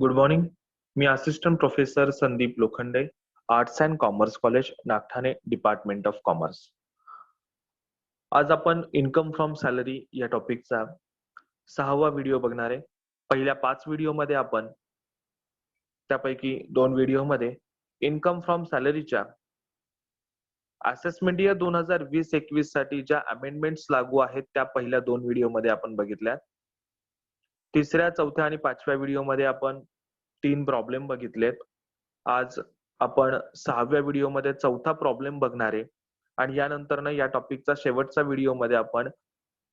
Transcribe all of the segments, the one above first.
Good morning. Me assistant professor Sandeep Lokhande, arts and commerce college, Nagthane, department of commerce. आज आपण income from salary या टॉपिकचा 6वा video बघणार आहे. पहिल्या 5 व्हिडिओमध्ये आपण त्यापैकी 2 व्हिडिओमध्ये इन्कम फ्रॉम सॅलरीच्या असेसमेंट इयर 2020-21 साठी ज्या अमेंडमेंट्स लागू आहेत त्या पहिल्या 2 व्हिडिओमध्ये आपण बघितल्या. तिसऱ्या, चौथ्या आणि 5व्या व्हिडिओमध्ये आपण 3 प्रॉब्लेम बघितलेत. आज आपण 6व्या व्हिडिओमध्ये चौथा प्रॉब्लेम बघणार आहे आणि यानंतर या टॉपिकचा शेवटचा व्हिडिओमध्ये आपण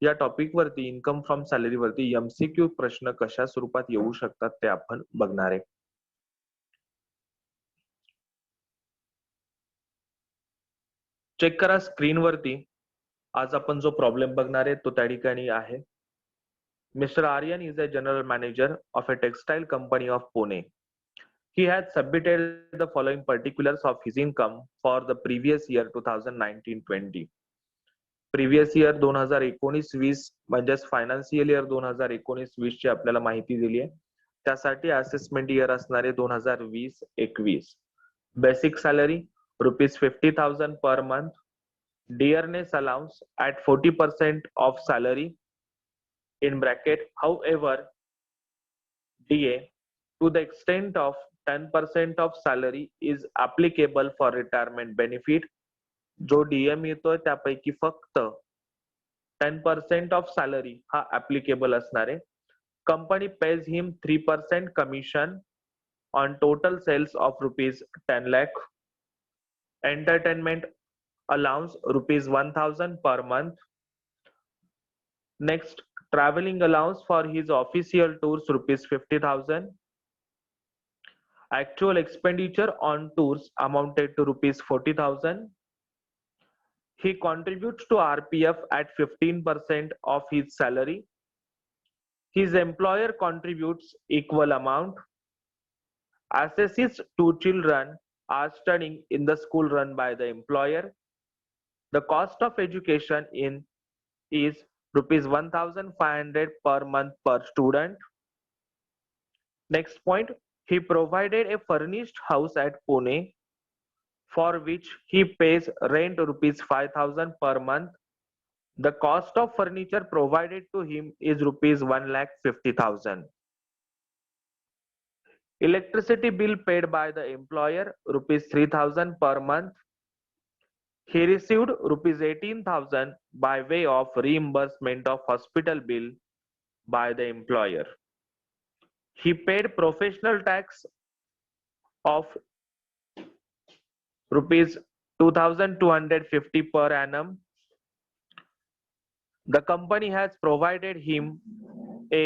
या टॉपिक वरती इन्कम फ्रॉम सॅलरी वरती एमसीक्यू प्रश्न कशा स्वरूपात येऊ शकतात ते आपण बघणार आहे. चेक करा स्क्रीन वरती. आज आपण जो प्रॉब्लेम बघणार आहे तो त्या ठिकाणी आहे. Mr. Aryan is a general manager of a textile company of Pune. He had submitted the following particulars of his income for the previous year 2019-20. Previous year 2019-20 म्हणजेच फायनान्शियल इयर 2019-20 ची आपल्याला माहिती दिली आहे. त्यासाठी असेसमेंट इयर असणारे 2020-21. Basic salary ₹50,000 per month. Dearness allowance at 40% of salary in bracket. However, DA to the extent of 10% of salary is applicable for retirement benefit. जो DM येतोय त्यापैकी फक्त 10% ऑफ सॅलरी हा ऍप्लिकेबल असणार आहे. Company pays him 3% commission on total sales of ₹10 lakh. Entertainment allowance ₹1,000 per month. Next, traveling allowance for his official tours ₹50,000. Actual expenditure on tours amounted to ₹40,000. He contributes to RPF at 15% of his salary. His employer contributes equal amount. Assesses 2 children are studying in the school run by the employer. The cost of education is ₹1,500 per month per student. Next point, he provided a furnished house at Pune for which he pays rent ₹5,000 per month. The cost of furniture provided to him is ₹1,50,000. Electricity bill paid by the employer ₹3,000 per month. He received ₹18,000 by way of reimbursement of hospital bill by the employer. He paid professional tax of ₹2,250 per annum. The company has provided him a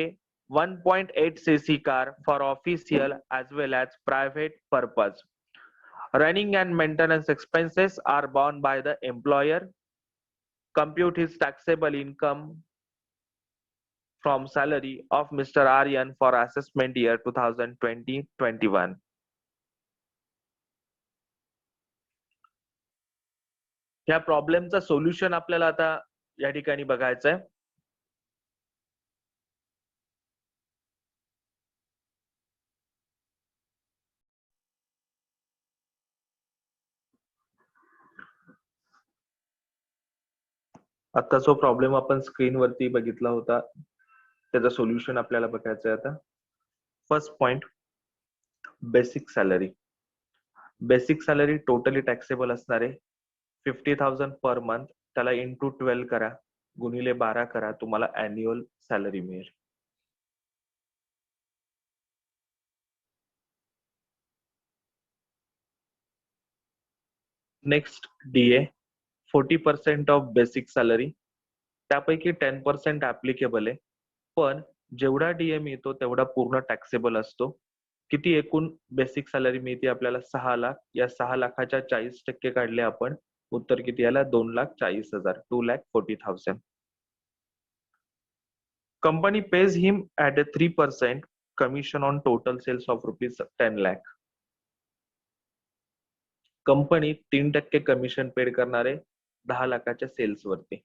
1.8cc car for official as well as private purpose. Running and maintenance expenses are borne by the employer. Compute his taxable income from salary of Mr. Aryan for assessment year 2020-21. या प्रॉब्लेमचा solution आपल्याला आता या ठिकाणी बघायचं आहे. आता जो problem आपण स्क्रीनवरती बघितला होता त्याचं सोल्युशन आपल्याला बघायचं आहे. आता first point, basic salary. Basic salary totally taxable असणार आहे 50,000 पर मंथ. त्याला इंटू 12 करा, गुणिले 12 करा, तुम्हाला अॅन्युअल सॅलरी मिळेल. Next, DA 40% of basic salary. त्यापैकी 10% ऍप्लिकेबल आहे, पण जेवढा डीए मिळतो तेवढा पूर्ण टॅक्सेबल असतो. किती एकूण बेसिक सॅलरी मिळते आपल्याला? 6 लाख. या 6 लाखाच्या 40% काढले आपण, उत्तर किती आला? 2,40,000, 2,40,000. Company pays him at 3% commission on total sales of ₹10 lakh. Company 3% commission paid करणार आहे 10 लाखाच्या सेल्स वरती.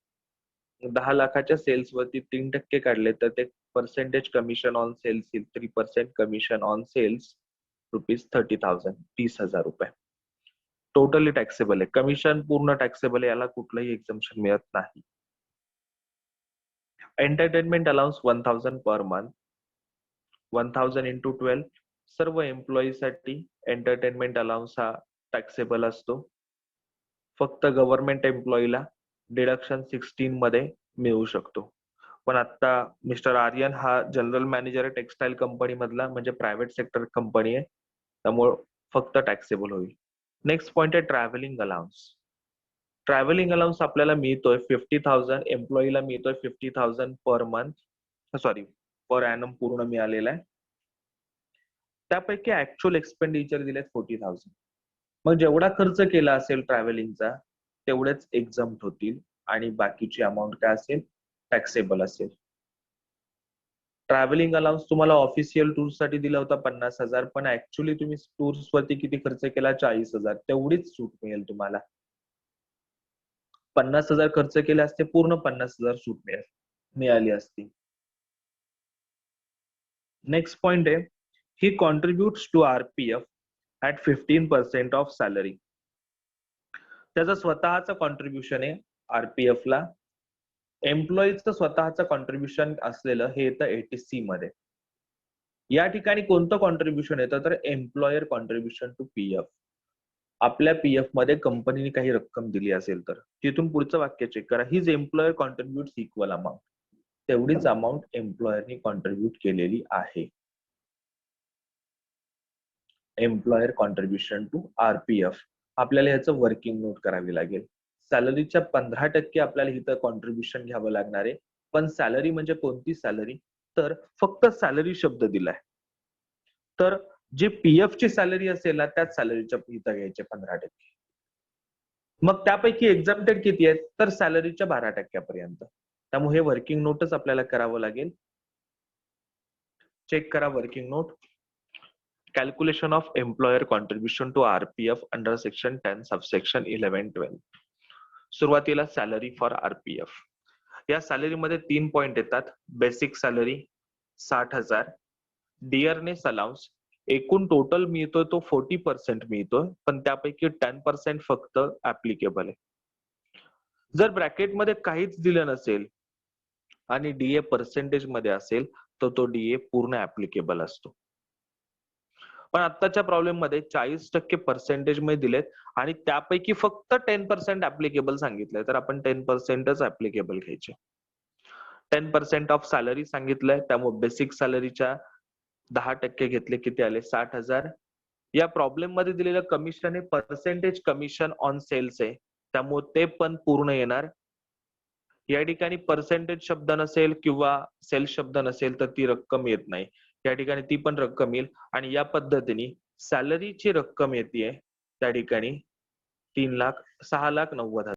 10 लाखाच्या सेल्स वरती 3% काढले तर ते percentage commission on sales is 3% commission on sales rupees 30,000 30,000 रुपये टोटली टॅक्सेबल आहे. कमिशन पूर्ण टॅक्सेबल आहे, याला कुठलंही एक्झम्पशन मिळत नाही. Entertainment allowance 1000 per month 1000 into 12 सर्व एम्प्लॉई साठी एंटरटेनमेंट अलाउन्स हा टॅक्सेबल असतो. फक्त गव्हर्नमेंट एम्प्लॉईला डिडक्शन 16 मध्ये मिळू शकतो. पण आता मिस्टर आर्यन हा जनरल मॅनेजर आहे टेक्सटाईल कंपनी मधला, म्हणजे प्रायव्हेट सेक्टर कंपनी आहे, त्यामुळे फक्त टॅक्सेबल होईल. नेक्स्ट पॉइंट आहे ट्रॅव्हलिंग अलाउन्स. ट्रॅव्हलिंग अलाउन्स आपल्याला मिळतोय 50,000, एम्प्लॉईला मिळतोय 50,000 per month, sorry per annum पूर्ण मिळालेला आहे. त्यापैकी ऍक्च्युअल एक्सपेंडिचर दिलेत 40,000. मग जेवढा खर्च केला असेल ट्रॅव्हलिंगचा तेवढेच एक्झम्प्ट होतील आणि बाकीची अमाऊंट काय असेल टॅक्सेबल असेल. ट्रॅव्हलिंग अलाउन्स तुम्हाला ऑफिशियल टूर्स साठी दिला होता 50,000, पण ऍक्च्युअली तुम्ही टूर्स वरती किती खर्च केला 40,000, तेवढीच सूट मिळेल तुम्हाला. 50,000 खर्च केले असते पूर्ण 50,000 सूट मिळाली असती. नेक्स्ट पॉइंट आहे he contributes to RPF at 15% of salary. त्याचं स्वतःचं कॉन्ट्रीब्युशन आहे आरपीएफ ला. एम्प्लॉईचं स्वतःचं कॉन्ट्रीब्युशन असलेलं हे येतं 80C मध्ये. या ठिकाणी कोणतं कॉन्ट्रीब्युशन येतं तर एम्प्लॉयर कॉन्ट्रीब्युशन टू पीएफ. आपल्या पीएफ मध्ये कंपनीने काही रक्कम दिली असेल तर तिथून पुढचं वाक्य चेक करा. His employer contributes equal amount. तेवढीच अमाऊंट एम्प्लॉयरनी कॉन्ट्रीब्युट केलेली आहे. Employer contribution to RPF. आपल्याला ह्याचं वर्किंग नोट करावी लागेल. सॅलरीच्या 15% आपल्याला इथं कॉन्ट्रीब्युशन घ्यावं लागणार आहे. पण सॅलरी म्हणजे कोणती सॅलरी तर फक्त सॅलरी शब्द दिलाय, तर जी पीएफ ची सॅलरी असेल ना त्याच सॅलरीच्या इथं घ्यायचे 15%. मग त्यापैकी एक्झम्प्टेड किती आहेत तर सॅलरीच्या 12% त्यामुळे हे वर्किंग नोटच आपल्याला करावं लागेल. चेक करा working note. Calculation of employer contribution to RPF under section 10 subsection 11-12. सुरुवातीला सॅलरी फॉर आरपीएफ. या सॅलरी मध्ये 3 पॉइंट येतात. बेसिक सॅलरी 60,000, डिअरनेस अलाउन्स एकूण टोटल मिळतोय तो 40% मिळतोय, पण त्यापैकी 10% फक्त ऍप्लिकेबल आहे. जर ब्रॅकेट मध्ये काहीच दिलं नसेल आणि डीए पर्सेंटेज मध्ये असेल तर तो डीए पूर्ण ऍप्लिकेबल असतो. पण आताच्या प्रॉब्लेम मध्ये 40% पर्सेंटेज मध्ये दिलेत आणि त्यापैकी फक्त 10% ऍप्लिकेबल सांगितलंय, तर आपण 10%च ऍप्लिकेबल घ्यायचे. 10% ऑफ सॅलरी सांगितलंय, त्यामुळे बेसिक सॅलरीच्या 10% घेतले किती आले 60,000. या प्रॉब्लेम मध्ये दिलेलं कमिशन आहे पर्सेंटेज कमिशन ऑन सेल्स आहे, त्यामुळे ते पण पूर्ण येणार. या ठिकाणी पर्सेंटेज शब्द नसेल किंवा सेल्स शब्द नसेल तर ती रक्कम येत नाही. या ठिकाणी ती पण रक्कम येईल आणि या पद्धतीने सॅलरीची रक्कम येते त्या ठिकाणी 6,90,000.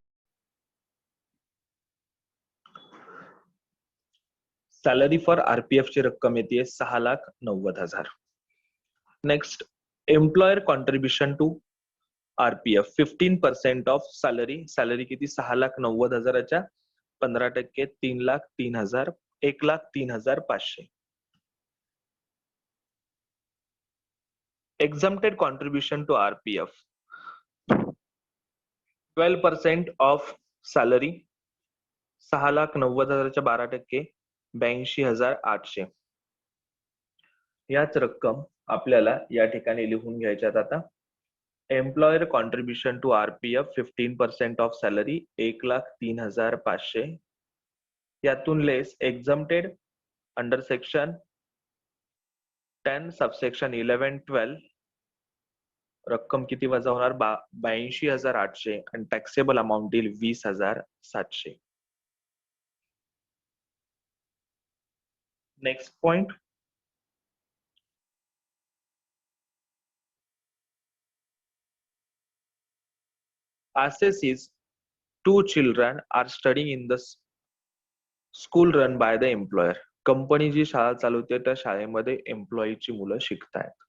सॅलरी फॉर आरपीएफ ची रक्कम येते 6,90,000. Next employer contribution to RPF 15% of salary. Salary किती 6,90,000च्या 15% 3,03,000 1,03,500. exempted contribution to RPF 12% of salary 6,90,000च्या 12% 82,800. याच रक्कम आपल्याला या ठिकाणी लिहून घ्यायच्यात. आता employer contribution to RPF 15% of salary 1,03,500. यातून less exempted under section 10 subsection 11-12 रक्कम किती वजा होणार 82,800 आणि टॅक्सेबल अमाऊंट येईल 20,700. Next point assesses 2 children are studying in the school run by the employer. Company जी शाळा चालवते त्या शाळेमध्ये एम्प्लॉईची मुलं शिकतायत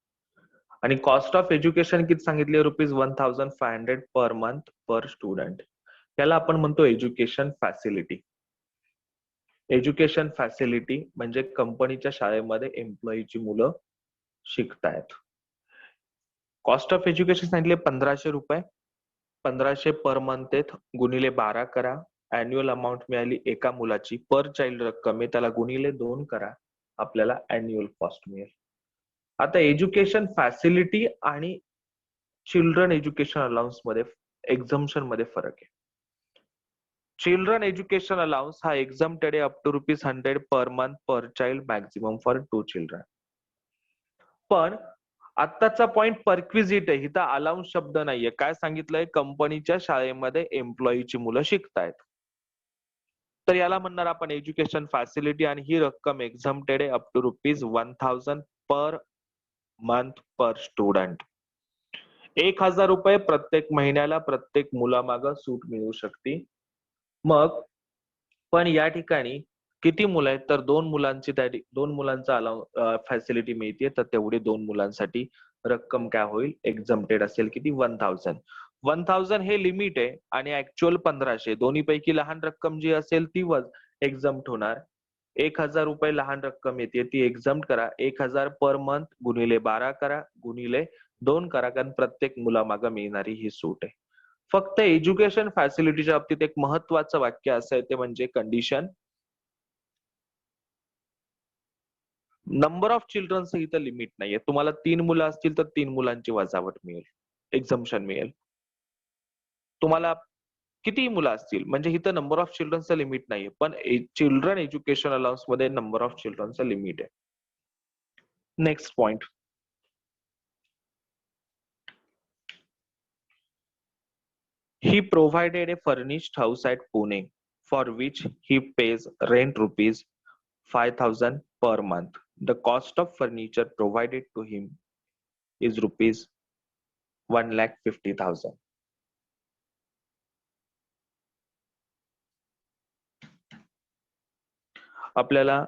आणि कॉस्ट ऑफ एज्युकेशन किती सांगितले ₹1,500 पर मंथ पर स्टुडंट. याला आपण म्हणतो एज्युकेशन फॅसिलिटी. एज्युकेशन फॅसिलिटी म्हणजे कंपनीच्या शाळेमध्ये एम्प्लॉईची मुलं शिकतायत. कॉस्ट ऑफ एज्युकेशन सांगितले 1500 रुपये. 1500 पर मंथ आहेत, गुणिले 12 करा. अॅन्युअल अमाऊंट मिळाली एका मुलाची, पर चाइल्ड रक्कम आहे त्याला गुणिले 2 करा, आपल्याला अॅन्युअल कॉस्ट मिळेल. आता एज्युकेशन फॅसिलिटी आणि चिल्ड्रन एज्युकेशन अलाउन्स मध्ये एक्झम्पशन मध्ये फरक आहे. चिल्ड्रन एज्युकेशन अलाउन्स हा एक्झम्प्टेड आहे up to ₹100 per month per child, maximum for 2 children. पण आत्ताचा पॉइंट परक्विजिट आहे, इथं अलाउन्स शब्द नाहीये. काय सांगितलंय? कंपनीच्या शाळेमध्ये एम्प्लॉईची मुलं शिकतायत, तर याला म्हणणार आपण एज्युकेशन फॅसिलिटी, आणि ही रक्कम एक्झम्प्टेड आहे up to ₹1000 per month per student. 1000 रुपये प्रत्येक महिन्याला प्रत्येक मुलामागं सूट मिळू शकते. मग पण या ठिकाणी किती मुलं आहेत? तर 2 मुलांची, त्या 2 मुलांचा फॅसिलिटी मिळते, तर तेवढी 2 मुलांसाठी रक्कम काय होईल? एक्झम्प्टेड असेल. किती? 1000. 1000 हे लिमिट आहे आणि ऍक्च्युअल 1500. दोन्ही पैकी लहान रक्कम जी असेल ती एक्झम्प्ट होणार. 1000 रुपये लहान रक्कम येते, ती एक्झम्प्ट करा. 1000 पर मंथ गुणिले 12 करा, गुणिले 2 करा, कारण प्रत्येक मुलामागं मिळणारी ही सूट आहे. फक्त एज्युकेशन फॅसिलिटीच्या बाबतीत एक महत्वाचं वाक्य असं आहे, ते म्हणजे कंडिशन. नंबर ऑफ चिल्ड्रनचं इथं लिमिट नाहीये. तुम्हाला 3 मुलं असतील तर 3 मुलांची वजावट मिळेल, एक्झम्पशन मिळेल. तुम्हाला कितीही मुलं असतील, म्हणजे इथं नंबर ऑफ चिल्ड्रनचं लिमिट नाहीये, पण चिल्ड्रन एज्युकेशन अलाउन्स मध्ये नंबर ऑफ चिल्ड्रनचं लिमिट आहे. Next point. He provided a furnished house at Pune, for which he pays rent ₹5,000 per month. The cost of furniture provided to him is ₹1,50,000. आपल्याला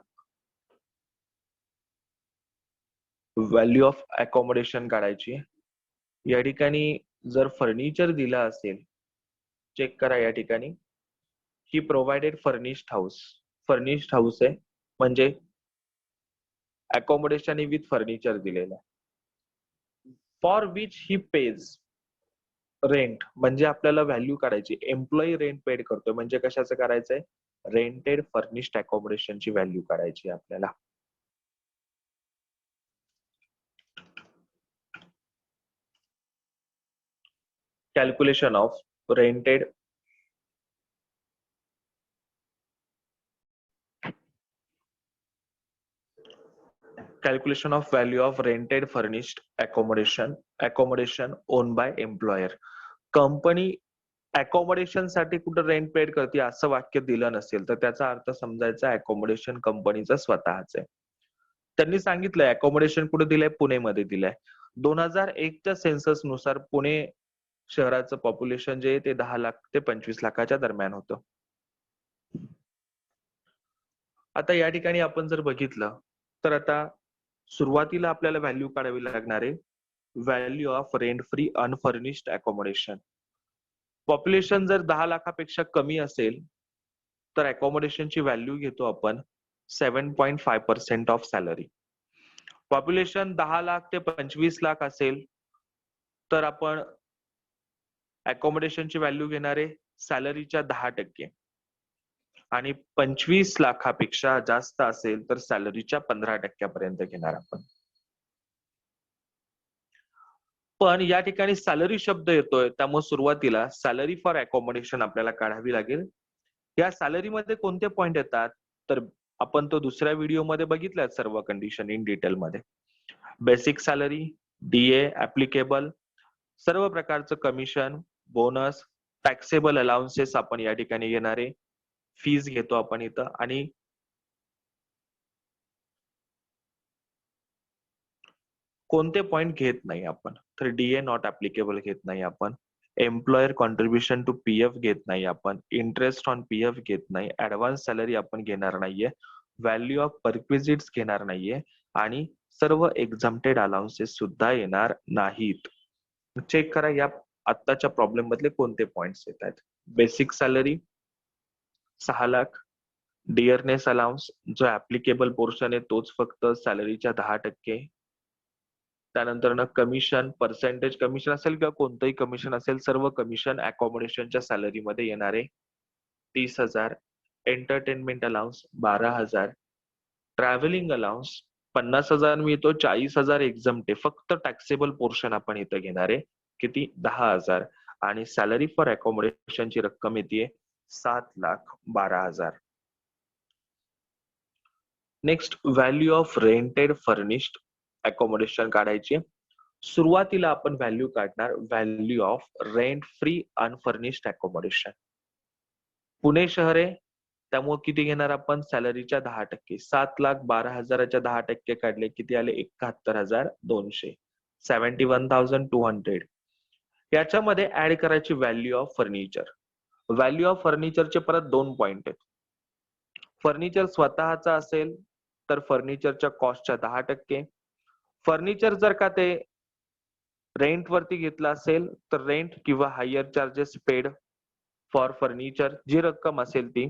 value of accommodation काढायची. या ठिकाणी जर furniture दिला असेल, check करा या ठिकाणी, he provided furnished house. Furnished house आहे म्हणजे अकोमोडेशन विथ फर्निचर दिलेलं आहे. For which he pays rent, म्हणजे आपल्याला व्हॅल्यू काढायची. एम्प्लॉई रेंट पेड करतोय म्हणजे कशाचं करायचंय? रेंटेड फर्निश्ड अकोमोडेशनची व्हॅल्यू काढायची आपल्याला. Calculation of rented calculation of value of rented furnished accommodation owned by employer. Company accommodation साठी कुठं रेंट पेड करते असं वाक्य दिलं नसेल तर त्याचा अर्थ समजायचा अकोमोडेशन कंपनीचं स्वतःच आहे. त्यांनी सांगितलंय अकोमोडेशन कुठे दिलंय? पुणेमध्ये दिलंय. 2001च्या सेन्सस नुसार पुणे शहराचं पॉप्युलेशन जे आहे ते 10 लाख ते 25 लाखाच्या दरम्यान होतं. आता या ठिकाणी आपण जर बघितलं तर आता सुरुवातीला आपल्याला व्हॅल्यू काढावी लागणार आहे, value of rent free unfurnished accommodation. Population जर 10 लाखापेक्षा कमी असेल तर अकोमोडेशनची व्हॅल्यू घेतो आपण 7.5% ऑफ सॅलरी. पॉप्युलेशन 10 लाख ते 25 लाख असेल तर आपण अकोमोडेशनची व्हॅल्यू घेणार आहे सॅलरीच्या 10%, आणि 25 लाखापेक्षा जास्त असेल तर सॅलरीच्या 15% पर्यंत घेणार आपण. पण या ठिकाणी सॅलरी शब्द येतोय त्यामुळे सुरुवातीला सॅलरी फॉर अकोमोडेशन आपल्याला काढावी लागेल. या सॅलरीमध्ये कोणते पॉइंट येतात तर आपण तो दुसऱ्या व्हिडिओमध्ये बघितल्यात सर्व कंडिशन इन डिटेल मध्ये. बेसिक सॅलरी, डीए ऍप्लिकेबल, सर्व प्रकारचं कमिशन, बोनस, टॅक्सेबल अलाउन्सेस आपण या ठिकाणी घेणारे, फीज घेतो आपण इथं, आणि कोणते पॉइंट घेत नाही आपण तर डीए नॉट ऍप्लिकेबल घेत नाही आपण, एम्प्लॉयर कॉन्ट्रीब्युशन टू पीएफ घेत नाही आपण, इंटरेस्ट ऑन पीएफ घेत नाही, ऍडव्हान्स सॅलरी आपण घेणार नाहीये, व्हॅल्यू ऑफ परक्विजिट्स घेणार नाहीये, आणि सर्व एक्झम्प्टेड अलाउन्सेस सुद्धा येणार नाहीत. चेक करा या आत्ताच्या प्रॉब्लेम मधले कोणते पॉइंट्स येत आहेत. Basic salary 6 lakh, dearness allowance जो ऍप्लिकेबल पोर्शन आहे तोच फक्त सॅलरीच्या 10%. त्यानंतर कमिशन, पर्सेंटेज कमिशन असेल किंवा कोणतंही कमिशन असेल, सर्व कमिशन अकॉमोडेशनच्या सॅलरीमध्ये येणारे 30,000. Entertainment allowance 12,000. ट्रॅव्हलिंग अलाउन्स 50,000 मिळतो, 40,000 एक्झम्प्ट आहे. फक्त टॅक्सेबल पोर्शन आपण इथं घेणार आहे. किती? 10,000. आणि सॅलरी फॉर अकॉमोडेशनची रक्कम येते 7,12,000. Next, value of rented furnished accommodation काढायची. सुरुवातीला आपण व्हॅल्यू काढणार value of rent free unfurnished accommodation. Pune शहर आहे त्यामुळे किती घेणार आपण? सॅलरीच्या 10%. 7,12,000च्या 10% काढले किती आले? 71,200. 71,200. याच्यामध्ये ऍड करायची value of furniture. Value of फर्निचरचे परत 2 पॉइंट आहेत. फर्निचर स्वतःचा असेल तर फर्निचरच्या कॉस्टच्या 10%. फर्निचर जर का ते रेंट वरती घेतलं असेल तर रेंट किंवा hire charges paid for furniture जी रक्कम असेल ती.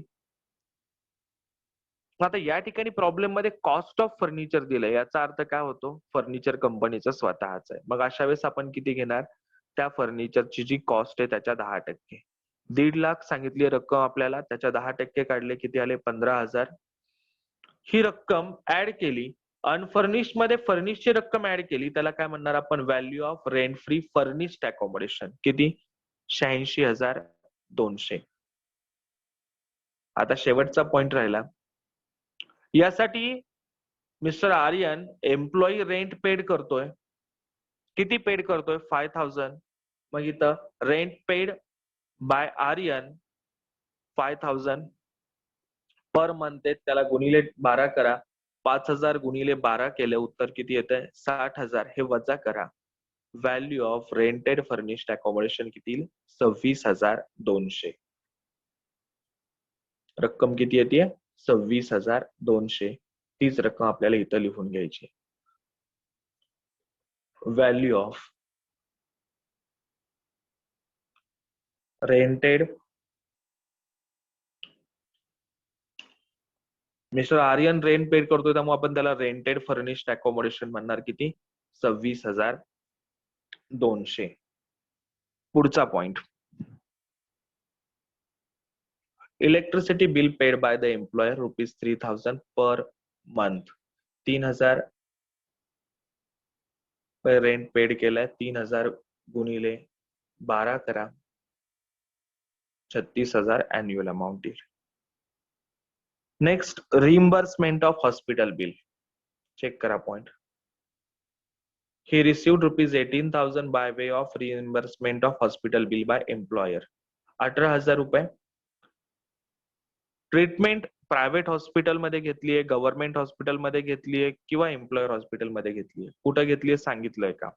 आता या ठिकाणी प्रॉब्लेम मध्ये कॉस्ट ऑफ फर्निचर दिलंय, याचा अर्थ काय होतो? फर्निचर कंपनीचं स्वतःच आहे. मग अशा वेळेस आपण किती घेणार? त्या फर्निचरची जी कॉस्ट आहे त्याच्या 10%. 1.5 लाख सांगितली रक्कम आपल्याला, त्याच्या 10% काढले किती आले? 15,000. ही रक्कम ऍड केली, अनफर्निश मध्ये फर्निशची रक्कम ऍड केली, त्याला काय म्हणणार आपण? Value of rent free furnished accommodation. किती? 86,200. आता शेवटचा पॉइंट राहिला. यासाठी mister Aryan employee rent paid करतोय. किती पेड करतोय? 5,000. मग इथं rent paid by Aryan 5,000 per month आहे, त्याला गुणिले 12 करा. 5,000 गुणिले 12 केले उत्तर किती येतंय? 60,000. हे वजा करा. Value of rented furnished accommodation किती येईल? 26,200. रक्कम किती येते? 26,200. तीच रक्कम आपल्याला इथं लिहून घ्यायची. Value of rented, mister Aryan rent paid करतोय त्यामुळे आपण त्याला रेंटेड फर्निश्ड अकॉमोडेशन म्हणणार. किती? 26,200. पुढचा point, electricity bill paid by the employer ₹3,000 per month. 3,000 rent paid केलाय. 3,000 गुणिले 12 करा. 36,000 अॅन्युअल अमाऊंट येईल. Next, reimbursement of hospital bill. Check करा point. He received ₹18,000 by way of reimbursement of hospital bill by employer. 18,000 रुपये. Treatment private हॉस्पिटलमध्ये घेतलीये, government हॉस्पिटलमध्ये घेतलीये किंवा एम्प्लॉयर हॉस्पिटलमध्ये घेतलीये? कुठं घेतलीये सांगितलंय का?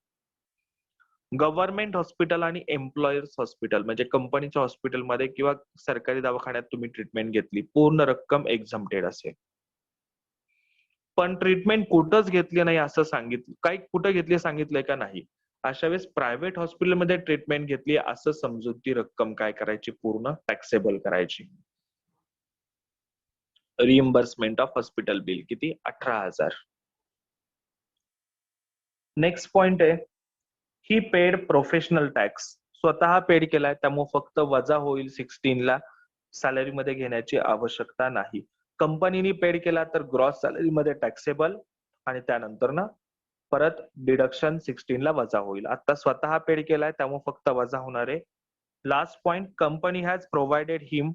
गव्हर्नमेंट हॉस्पिटल आणि एम्प्लॉयर्स हॉस्पिटल म्हणजे कंपनीच्या हॉस्पिटलमध्ये किंवा सरकारी दवाखान्यात तुम्ही ट्रीटमेंट घेतली, पूर्ण रक्कम एक्झम्प्टेड असेल. पण ट्रीटमेंट कुठंच घेतली नाही असं सांगितलं, काही कुठं घेतली सांगितलंय का? नाही. अशा वेळेस प्रायव्हेट हॉस्पिटलमध्ये ट्रीटमेंट घेतली असं समजून ती रक्कम काय करायची? पूर्ण टॅक्सेबल करायची. रिइम्बर्समेंट ऑफ हॉस्पिटल बिल किती? 18,000. नेक्स्ट पॉइंट आहे, ही पेड प्रोफेशनल टॅक्स. स्वतः पेड केलाय त्यामुळे फक्त वजा होईल 16ला. सॅलरी मध्ये घेण्याची आवश्यकता नाही. कंपनीने पेड केला तर ग्रॉस सॅलरी मध्ये टॅक्सेबल आणि त्यानंतर परत डिडक्शन 16ला वजा होईल. आता स्वतः पेड केलाय त्यामुळे फक्त वजा होणार आहे. Last point, company has provided him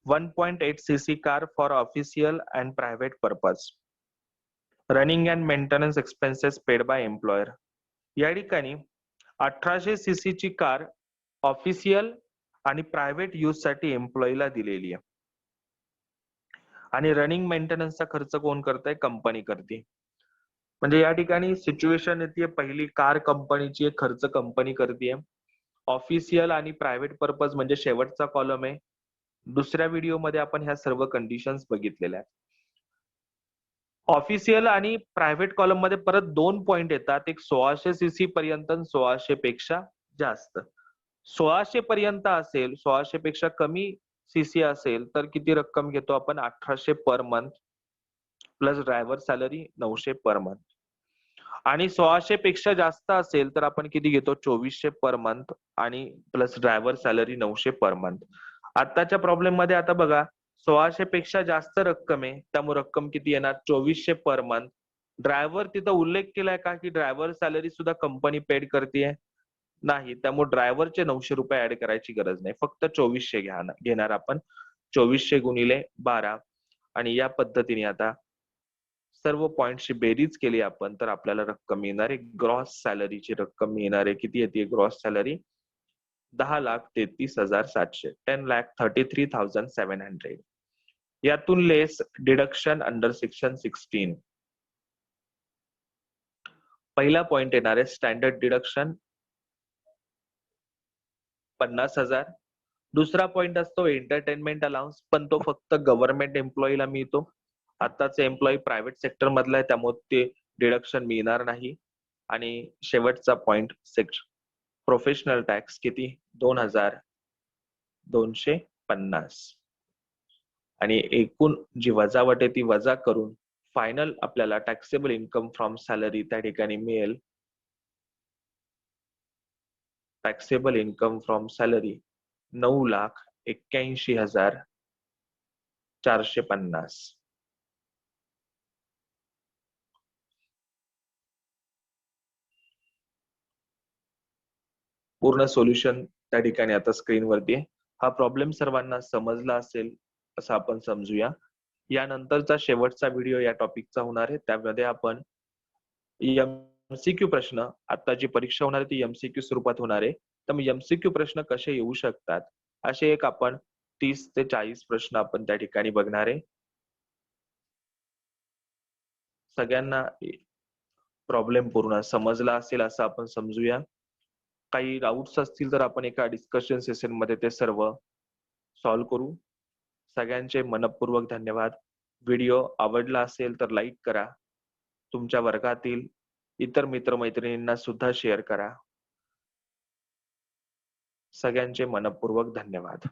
1.8 cc car for official and private purpose. Running and maintenance expenses paid by employer. या ठिकाणी 1800 cc ची कार ऑफिशियल आणि प्रायव्हेट यूज साठी एम्प्लॉईला दिलेली आहे आणि रनिंग मेंटेनन्सचा खर्च कोण करतंय? कंपनी करते. म्हणजे या ठिकाणी सिच्युएशन येते, पहिली कार कंपनीची आहे, खर्च कंपनी करते. ऑफिशियल आणि प्रायव्हेट पर्पज म्हणजे शेवटचा कॉलम आहे. दुसऱ्या व्हिडिओमध्ये आपण ह्या सर्व कंडिशन्स बघितलेल्या आहेत. ऑफिशियल आणि प्रायव्हेट कॉलम मध्ये परत 2 पॉइंट येतात, एक 1600 cc पर्यंत 1600 पेक्षा जास्त. 1600 पर्यंत असेल, 1600 पेक्षा कमी सीसी असेल तर किती रक्कम घेतो आपण? 1800 per month plus driver salary 900 per month. आणि 1600 पेक्षा जास्त असेल तर आपण किती घेतो? 2400 पर मंथ आणि plus driver salary 900 per month. आताच्या प्रॉब्लेम मध्ये आता बघा, 1600 पेक्षा जास्त रक्कम आहे, त्यामुळे रक्कम किती येणार? 2400 पर मंथ. ड्रायव्हर तिथं उल्लेख केलाय का की ड्रायव्हर सॅलरी सुद्धा कंपनी पेड करते? नाही. त्यामुळे ड्रायव्हरचे 900 रुपये ऍड करायची गरज नाही. फक्त 2400 घेणार आपण. 2400 गुणिले 12 आणि या पद्धतीने आता सर्व पॉइंटची बेरीज केली आपण तर आपल्याला रक्कम मिळणार आहे. ग्रॉस सॅलरीची रक्कम मिळणार आहे. किती येते ग्रॉस सॅलरी? 10,33,700. 10,33,700. यातून लेस डिडक्शन अंडर सेक्शन 16. पहिला पॉइंट येणार आहे स्टँडर्ड डिडक्शन 50,000. दुसरा पॉइंट असतो एंटरटेनमेंट अलाउन्स, पण तो फक्त गव्हर्नमेंट एम्प्लॉईला मिळतो. आताचे एम्प्लॉई प्रायव्हेट सेक्टर मधला आहे त्यामुळे ते डिडक्शन मिळणार नाही. आणि शेवटचा पॉइंट प्रोफेशनल टॅक्स किती? 2,250. आणि एकूण जी वजावट आहे ती वजा करून फायनल आपल्याला टॅक्सेबल इन्कम फ्रॉम सॅलरी त्या ठिकाणी मिळेल. Taxable income from salary 9,81,450. पूर्ण सोल्युशन त्या ठिकाणी आता स्क्रीनवरती आहे. हा प्रॉब्लेम सर्वांना समजला असेल असं आपण समजूया. यानंतरचा शेवटचा व्हिडिओ या टॉपिकचा होणार आहे. त्यामध्ये आपण एमसीक्यू प्रश्न, आता जी परीक्षा होणार आहे ती एमसीक्यू स्वरूपात होणार आहे. तर मग एमसीक्यू प्रश्न कसे येऊ शकतात असे एक आपण 30 ते 40 प्रश्न आपण त्या ठिकाणी बघणार आहे. सगळ्यांना प्रॉब्लेम पूर्ण समजला असेल असं आपण समजूया. काही डाऊट्स असतील तर आपण एका डिस्कशन सेशन मध्ये ते सर्व सॉल्व्ह करू. सगळ्यांचे मनपूर्वक धन्यवाद. व्हिडिओ आवडला असेल तर लाईक करा. तुमच्या वर्गातील इतर मित्रमैत्रिणींना सुद्धा शेअर करा. सगळ्यांचे मनपूर्वक धन्यवाद.